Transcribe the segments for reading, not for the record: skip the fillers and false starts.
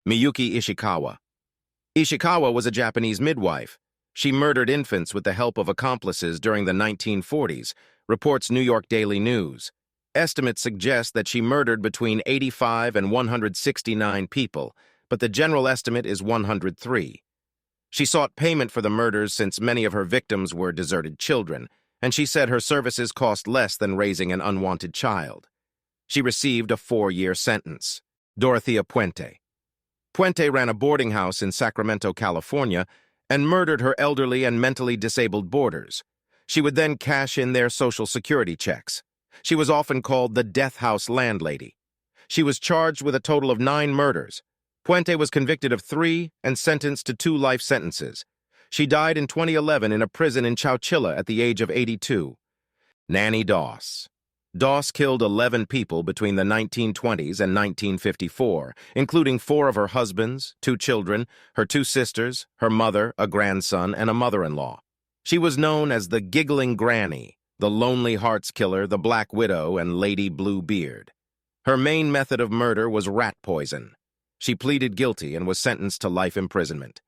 Miyuki Ishikawa. Ishikawa was a Japanese midwife. She murdered infants with the help of accomplices during the 1940s, reports New York Daily News. Estimates suggest that she murdered between 85 and 169 people, but the general estimate is 103. She sought payment for the murders since many of her victims were deserted children, and she said her services cost less than raising an unwanted child. She received a 4-year sentence. Dorothea Puente. Puente ran a boarding house in Sacramento, California, and murdered her elderly and mentally disabled boarders. She would then cash in their Social Security checks. She was often called the Death House landlady. She was charged with a total of 9 murders. Puente was convicted of 3 and sentenced to 2 life sentences. She died in 2011 in a prison in Chowchilla at the age of 82. Nanny Doss. Doss killed 11 people between the 1920s and 1954, including 4 of her husbands, 2 children, her 2 sisters, her mother, a grandson, and a mother-in-law. She was known as the Giggling Granny, the Lonely Hearts Killer, the Black Widow, and Lady Bluebeard. Her main method of murder was rat poison. She pleaded guilty and was sentenced to life imprisonment.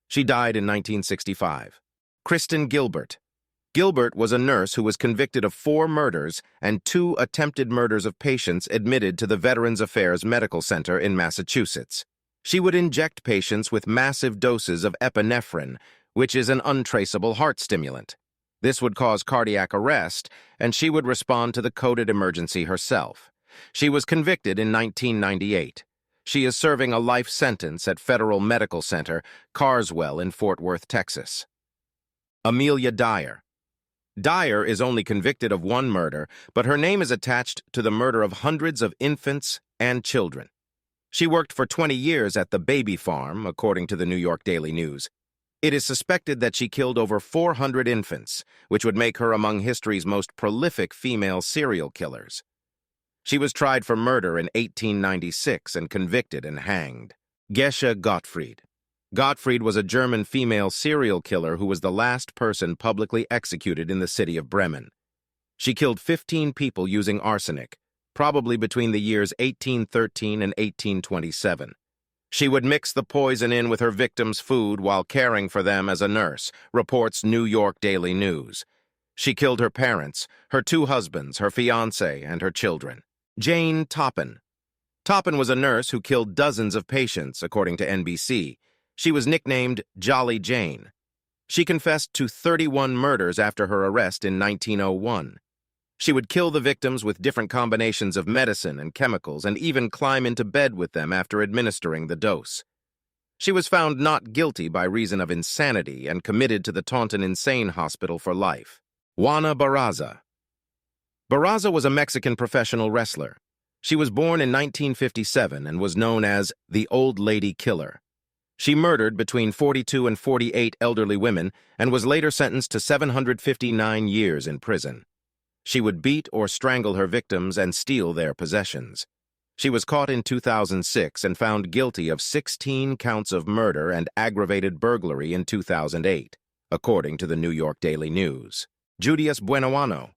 She died in 1965. Kristen Gilbert. Gilbert was a nurse who was convicted of 4 murders and 2 attempted murders of patients admitted to the Veterans Affairs Medical Center in Massachusetts. She would inject patients with massive doses of epinephrine, which is an untraceable heart stimulant. This would cause cardiac arrest, and she would respond to the coded emergency herself. She was convicted in 1998. She is serving a life sentence at Federal Medical Center, Carswell in Fort Worth, Texas. Amelia Dyer. Dyer is only convicted of 1 murder, but her name is attached to the murder of hundreds of infants and children. She worked for 20 years at the baby farm, according to the New York Daily News. It is suspected that she killed over 400 infants, which would make her among history's most prolific female serial killers. She was tried for murder in 1896 and convicted and hanged. Gesche Gottfried. Gottfried was a German female serial killer who was the last person publicly executed in the city of Bremen. She killed 15 people using arsenic, probably between the years 1813 and 1827. She would mix the poison in with her victims' food while caring for them as a nurse, reports New York Daily News. She killed her parents, her 2 husbands, her fiancé, and her children. Jane Toppin. Toppin was a nurse who killed dozens of patients, according to NBC. She was nicknamed Jolly Jane. She confessed to 31 murders after her arrest in 1901. She would kill the victims with different combinations of medicine and chemicals and even climb into bed with them after administering the dose. She was found not guilty by reason of insanity and committed to the Taunton Insane Hospital for life. Juana Barraza. Barraza was a Mexican professional wrestler. She was born in 1957 and was known as the Old Lady Killer. She murdered between 42 and 48 elderly women and was later sentenced to 759 years in prison. She would beat or strangle her victims and steal their possessions. She was caught in 2006 and found guilty of 16 counts of murder and aggravated burglary in 2008, according to the New York Daily News. Judias Buenoano.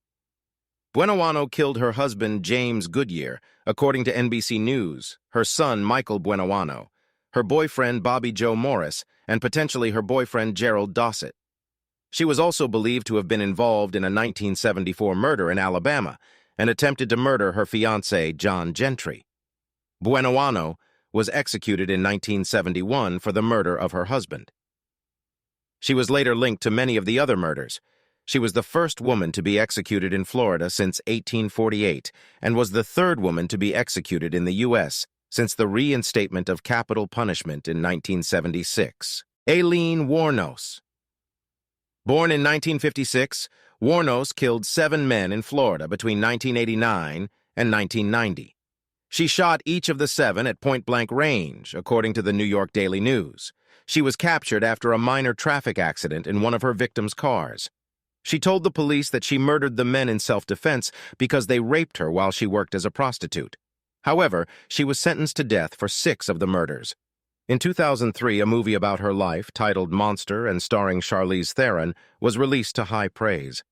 Buenoano killed her husband, James Goodyear, according to NBC News, her son, Michael Buenoano, her boyfriend, Bobby Joe Morris, and potentially her boyfriend, Gerald Dossett. She was also believed to have been involved in a 1974 murder in Alabama and attempted to murder her fiancé, John Gentry. Buenoano was executed in 1971 for the murder of her husband. She was later linked to many of the other murders. She was the first woman to be executed in Florida since 1848 and was the 3rd woman to be executed in the U.S. since the reinstatement of capital punishment in 1976. Aileen Wuornos. Born in 1956, Wuornos killed 7 men in Florida between 1989 and 1990. She shot each of the 7 at point-blank range, according to the New York Daily News. She was captured after a minor traffic accident in one of her victims' cars. She told the police that she murdered the men in self-defense because they raped her while she worked as a prostitute. However, she was sentenced to death for 6 of the murders. In 2003, a movie about her life, titled Monster and starring Charlize Theron, was released to high praise.